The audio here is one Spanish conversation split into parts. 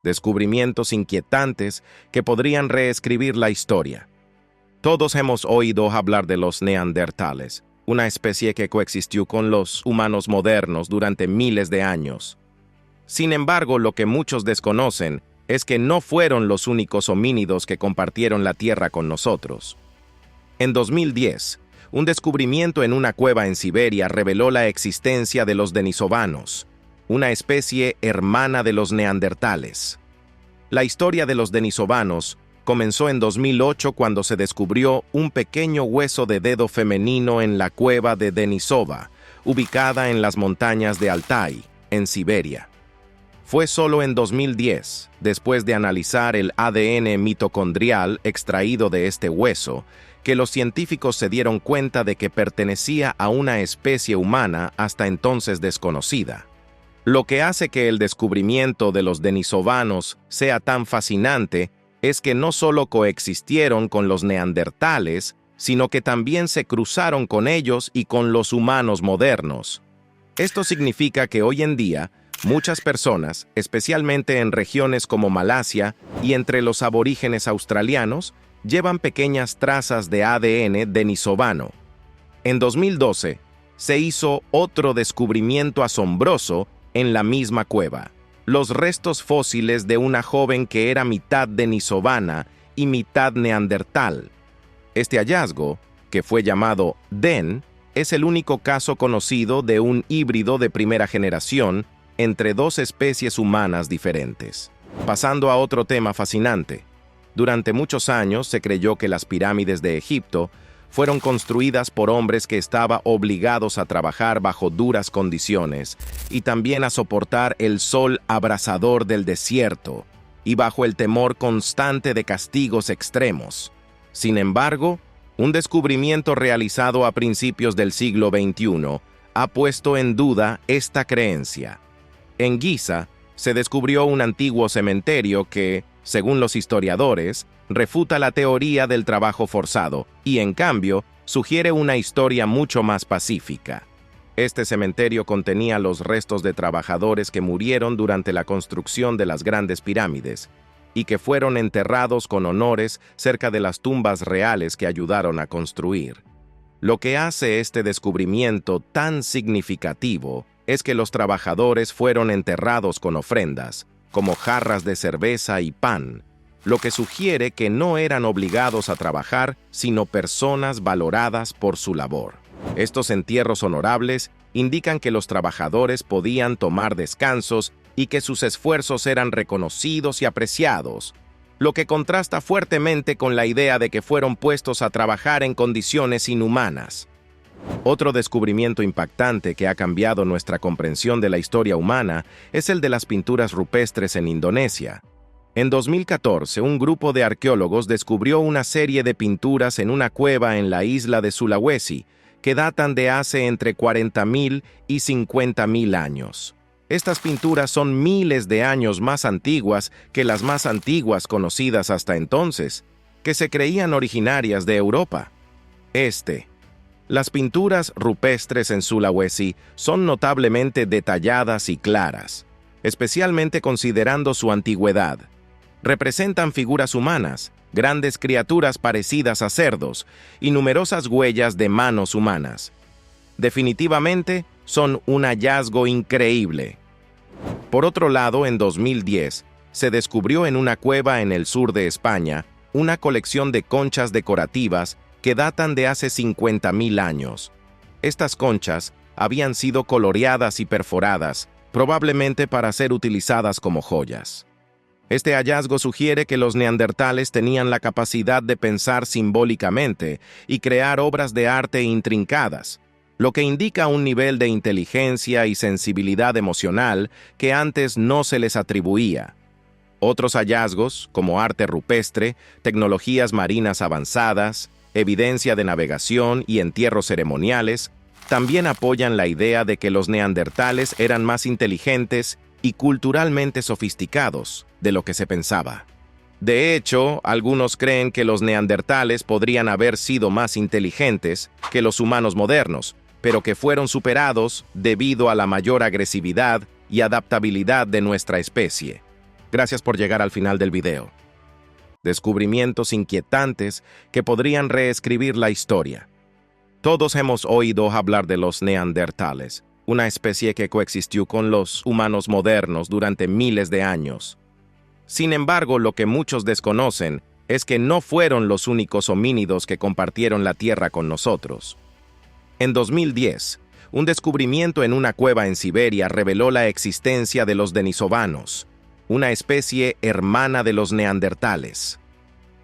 descubrimientos inquietantes que podrían reescribir la historia. Todos hemos oído hablar de los neandertales, una especie que coexistió con los humanos modernos durante miles de años. Sin embargo, lo que muchos desconocen es que no fueron los únicos homínidos que compartieron la Tierra con nosotros. En 2010, un descubrimiento en una cueva en Siberia reveló la existencia de los denisovanos, una especie hermana de los neandertales. La historia de los denisovanos comenzó en 2008 cuando se descubrió un pequeño hueso de dedo femenino en la cueva de Denisova, ubicada en las montañas de Altai, en Siberia. Fue solo en 2010, después de analizar el ADN mitocondrial extraído de este hueso, que los científicos se dieron cuenta de que pertenecía a una especie humana hasta entonces desconocida. Lo que hace que el descubrimiento de los denisovanos sea tan fascinante es que no solo coexistieron con los neandertales, sino que también se cruzaron con ellos y con los humanos modernos. Esto significa que hoy en día, muchas personas, especialmente en regiones como Malasia y entre los aborígenes australianos, llevan pequeñas trazas de ADN denisovano. En 2012, se hizo otro descubrimiento asombroso en la misma cueva: los restos fósiles de una joven que era mitad denisovana y mitad neandertal. Este hallazgo, que fue llamado DEN, es el único caso conocido de un híbrido de primera generación entre dos especies humanas diferentes. Pasando a otro tema fascinante. Durante muchos años se creyó que las pirámides de Egipto fueron construidas por hombres que estaban obligados a trabajar bajo duras condiciones y también a soportar el sol abrasador del desierto y bajo el temor constante de castigos extremos. Sin embargo, un descubrimiento realizado a principios del siglo XXI ha puesto en duda esta creencia. En Giza, se descubrió un antiguo cementerio que, según los historiadores, refuta la teoría del trabajo forzado y, en cambio, sugiere una historia mucho más pacífica. Este cementerio contenía los restos de trabajadores que murieron durante la construcción de las grandes pirámides y que fueron enterrados con honores cerca de las tumbas reales que ayudaron a construir. Lo que hace este descubrimiento tan significativo es que los trabajadores fueron enterrados con ofrendas, como jarras de cerveza y pan, lo que sugiere que no eran obligados a trabajar, sino personas valoradas por su labor. Estos entierros honorables indican que los trabajadores podían tomar descansos y que sus esfuerzos eran reconocidos y apreciados, lo que contrasta fuertemente con la idea de que fueron puestos a trabajar en condiciones inhumanas. Otro descubrimiento impactante que ha cambiado nuestra comprensión de la historia humana es el de las pinturas rupestres en Indonesia. En 2014, un grupo de arqueólogos descubrió una serie de pinturas en una cueva en la isla de Sulawesi, que datan de hace entre 40.000 y 50.000 años. Estas pinturas son miles de años más antiguas que las más antiguas conocidas hasta entonces, que se creían originarias de Europa. Las pinturas rupestres en Sulawesi son notablemente detalladas y claras, especialmente considerando su antigüedad. Representan figuras humanas, grandes criaturas parecidas a cerdos y numerosas huellas de manos humanas. Definitivamente, son un hallazgo increíble. Por otro lado, en 2010, se descubrió en una cueva en el sur de España una colección de conchas decorativas que datan de hace 50.000 años. Estas conchas habían sido coloreadas y perforadas, probablemente para ser utilizadas como joyas. Este hallazgo sugiere que los neandertales tenían la capacidad de pensar simbólicamente y crear obras de arte intrincadas, lo que indica un nivel de inteligencia y sensibilidad emocional que antes no se les atribuía. Otros hallazgos, como arte rupestre, tecnologías marinas avanzadas, evidencia de navegación y entierros ceremoniales, también apoyan la idea de que los neandertales eran más inteligentes y culturalmente sofisticados de lo que se pensaba. De hecho, algunos creen que los neandertales podrían haber sido más inteligentes que los humanos modernos, pero que fueron superados debido a la mayor agresividad y adaptabilidad de nuestra especie. Gracias por llegar al final del video. Descubrimientos inquietantes que podrían reescribir la historia. Todos hemos oído hablar de los neandertales, una especie que coexistió con los humanos modernos durante miles de años. Sin embargo, lo que muchos desconocen es que no fueron los únicos homínidos que compartieron la Tierra con nosotros. En 2010, un descubrimiento en una cueva en Siberia reveló la existencia de los denisovanos, una especie hermana de los neandertales.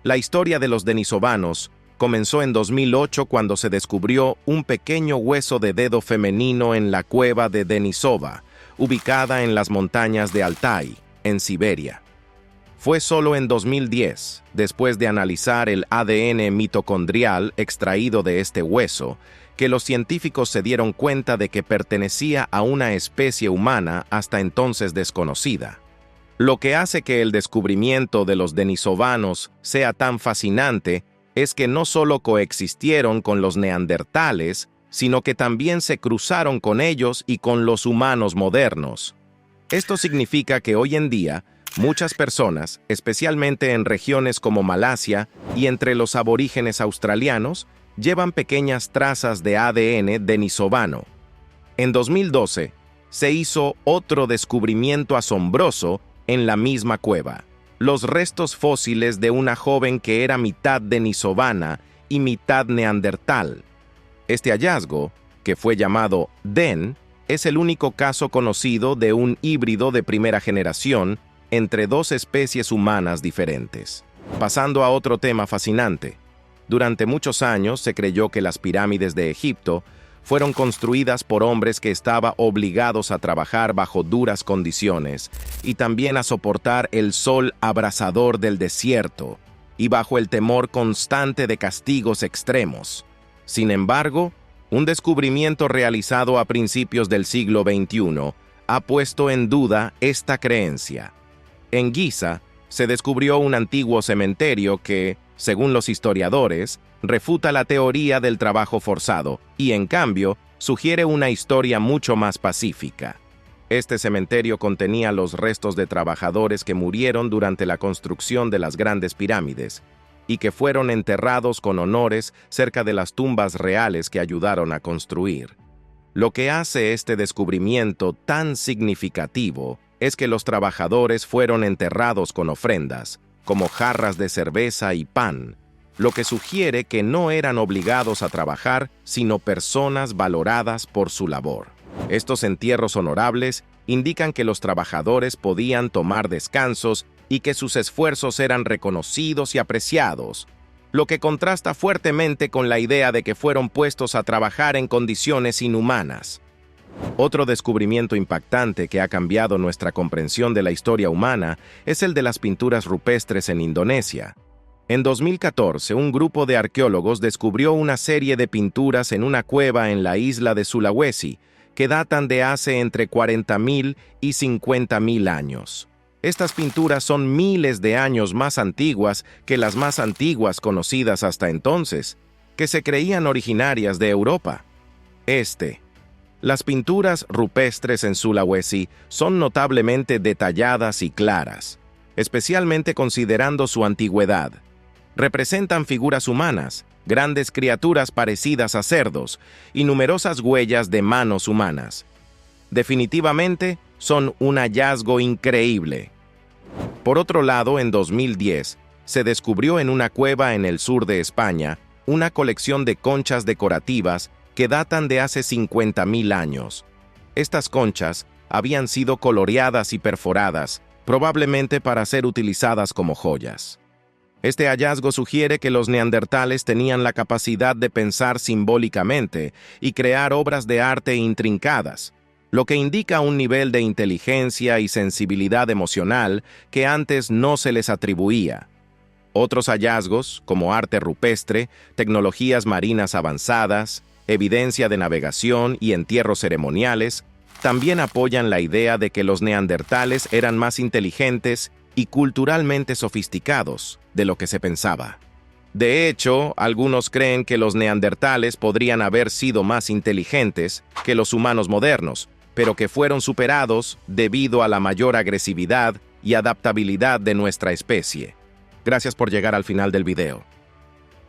La historia de los denisovanos comenzó en 2008 cuando se descubrió un pequeño hueso de dedo femenino en la cueva de Denisova, ubicada en las montañas de Altai, en Siberia. Fue solo en 2010, después de analizar el ADN mitocondrial extraído de este hueso, que los científicos se dieron cuenta de que pertenecía a una especie humana hasta entonces desconocida. Lo que hace que el descubrimiento de los denisovanos sea tan fascinante es que no solo coexistieron con los neandertales, sino que también se cruzaron con ellos y con los humanos modernos. Esto significa que hoy en día, muchas personas, especialmente en regiones como Malasia y entre los aborígenes australianos, llevan pequeñas trazas de ADN denisovano. En 2012, se hizo otro descubrimiento asombroso en la misma cueva: los restos fósiles de una joven que era mitad denisovana y mitad neandertal. Este hallazgo, que fue llamado DEN, es el único caso conocido de un híbrido de primera generación entre dos especies humanas diferentes. Pasando a otro tema fascinante. Durante muchos años se creyó que las pirámides de Egipto fueron construidas por hombres que estaban obligados a trabajar bajo duras condiciones y también a soportar el sol abrasador del desierto y bajo el temor constante de castigos extremos. Sin embargo, un descubrimiento realizado a principios del siglo XXI ha puesto en duda esta creencia. En Giza, se descubrió un antiguo cementerio que, según los historiadores, refuta la teoría del trabajo forzado y, en cambio, sugiere una historia mucho más pacífica. Este cementerio contenía los restos de trabajadores que murieron durante la construcción de las grandes pirámides y que fueron enterrados con honores cerca de las tumbas reales que ayudaron a construir. Lo que hace este descubrimiento tan significativo es que los trabajadores fueron enterrados con ofrendas, como jarras de cerveza y pan, lo que sugiere que no eran obligados a trabajar, sino personas valoradas por su labor. Estos entierros honorables indican que los trabajadores podían tomar descansos y que sus esfuerzos eran reconocidos y apreciados, lo que contrasta fuertemente con la idea de que fueron puestos a trabajar en condiciones inhumanas. Otro descubrimiento impactante que ha cambiado nuestra comprensión de la historia humana es el de las pinturas rupestres en Indonesia. En 2014, un grupo de arqueólogos descubrió una serie de pinturas en una cueva en la isla de Sulawesi, que datan de hace entre 40.000 y 50.000 años. Estas pinturas son miles de años más antiguas que las más antiguas conocidas hasta entonces, que se creían originarias de Europa. Las pinturas rupestres en Sulawesi son notablemente detalladas y claras, especialmente considerando su antigüedad. Representan figuras humanas, grandes criaturas parecidas a cerdos y numerosas huellas de manos humanas. Definitivamente, son un hallazgo increíble. Por otro lado, en 2010, se descubrió en una cueva en el sur de España una colección de conchas decorativas que datan de hace 50.000 años. Estas conchas habían sido coloreadas y perforadas, probablemente para ser utilizadas como joyas. Este hallazgo sugiere que los neandertales tenían la capacidad de pensar simbólicamente y crear obras de arte intrincadas, lo que indica un nivel de inteligencia y sensibilidad emocional que antes no se les atribuía. Otros hallazgos, como arte rupestre, tecnologías marinas avanzadas, evidencia de navegación y entierros ceremoniales, también apoyan la idea de que los neandertales eran más inteligentes y culturalmente sofisticados de lo que se pensaba. De hecho, algunos creen que los neandertales podrían haber sido más inteligentes que los humanos modernos, pero que fueron superados debido a la mayor agresividad y adaptabilidad de nuestra especie. Gracias por llegar al final del video.